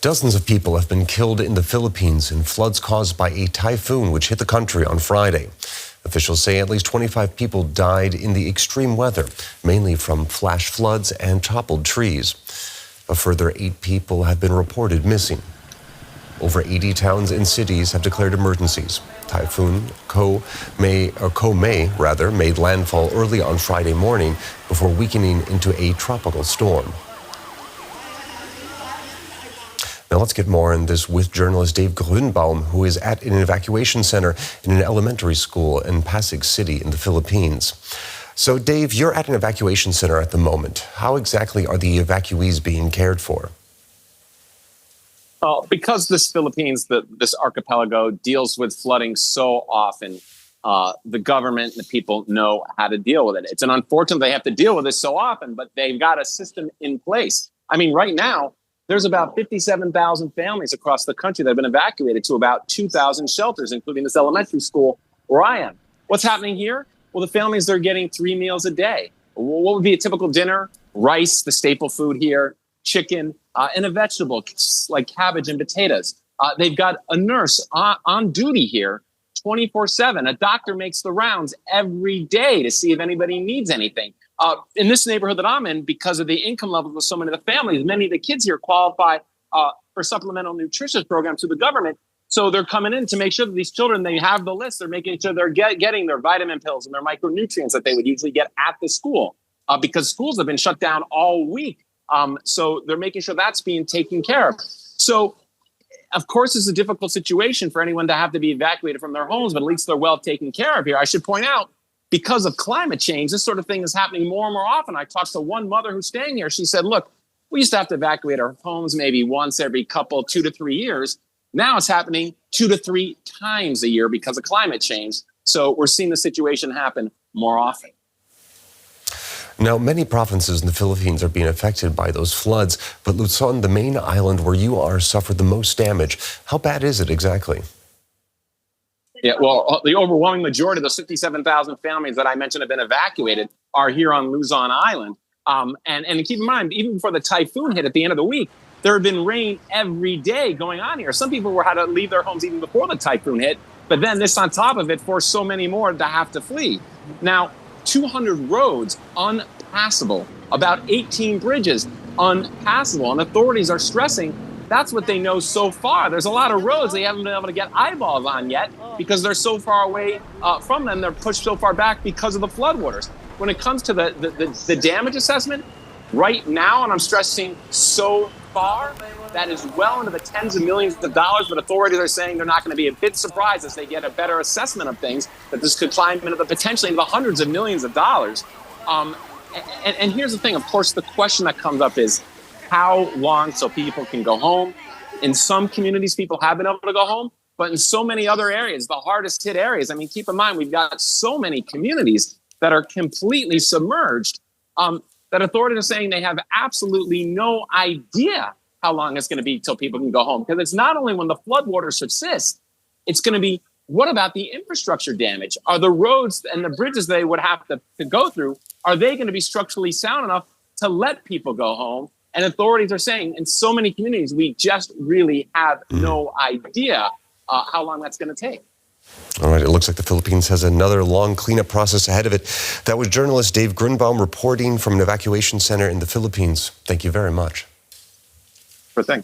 Dozens of people have been killed in the Philippines in floods caused by a typhoon which hit the country on Friday. Officials say at least 25 people died in the extreme weather, mainly from flash floods and toppled trees. A further 8 people have been reported missing. Over 80 towns and cities have declared emergencies. Typhoon Co-may made landfall early on Friday morning before weakening into a tropical storm. Now let's get more on this with journalist Dave Grunebaum, who is at an evacuation center in an elementary school in Pasig City in the Philippines. So Dave, you're at an evacuation center at the moment. How exactly are the evacuees being cared for? Because this Philippines, this archipelago, deals with flooding so often, the government and the people know how to deal with it. It's unfortunate they have to deal with this so often, but they've got a system in place. I mean, right now, there's about 57,000 families across the country that have been evacuated to about 2,000 shelters, including this elementary school where I am. What's happening here? Well, the families, they're getting 3 meals a day. What would be a typical dinner? Rice, the staple food here, chicken, and a vegetable like cabbage and potatoes. They've got a nurse on duty here 24/7. A doctor makes the rounds every day to see if anybody needs anything. In this neighborhood that I'm in, because of the income levels of so many of the families, many of the kids here qualify for supplemental nutrition programs through the government. So they're coming in to make sure that these children, they have the list. They're making sure they're getting their vitamin pills and their micronutrients that they would usually get at the school because schools have been shut down all week. So they're making sure that's being taken care of. So, of course, it's a difficult situation for anyone to have to be evacuated from their homes, but at least they're well taken care of here. I should point out, because of climate change, this sort of thing is happening more and more often. I talked to one mother who's staying here. She said, look, we used to have to evacuate our homes maybe once every 2 to 3 years. Now it's happening 2 to 3 times a year because of climate change. So we're seeing the situation happen more often. Now, many provinces in the Philippines are being affected by those floods, but Luzon, the main island where you are, suffered the most damage. How bad is it exactly? Yeah, well, the overwhelming majority of those 57,000 families that I mentioned have been evacuated are here on Luzon Island. And keep in mind, even before the typhoon hit at the end of the week, there had been rain every day going on here. Some people had to leave their homes even before the typhoon hit, but then this on top of it forced so many more to have to flee. Now, 200 roads unpassable, about 18 bridges unpassable, and authorities are stressing that's what they know so far. There's a lot of roads they haven't been able to get eyeballs on yet because they're so far away from them. They're pushed so far back because of the floodwaters. When it comes to the damage assessment, right now, and I'm stressing so far, that is well into the tens of millions of dollars, but authorities are saying they're not going to be a bit surprised as they get a better assessment of things, that this could climb into potentially into the hundreds of millions of dollars. And here's the thing, of course, the question that comes up is, how long so people can go home? In some communities, people have been able to go home, but in so many other areas, the hardest hit areas, I mean, keep in mind, we've got so many communities that are completely submerged that authorities are saying they have absolutely no idea how long it's going to be till people can go home. Because it's not only when the floodwaters subsist, it's going to be, what about the infrastructure damage? Are the roads and the bridges they would have to go through, are they going to be structurally sound enough to let people go home? And authorities are saying in so many communities, we just really have no idea how long that's going to take. All right, it looks like the Philippines has another long cleanup process ahead of it. That was journalist Dave Grunebaum reporting from an evacuation center in the Philippines. Thank you very much. Sure thing.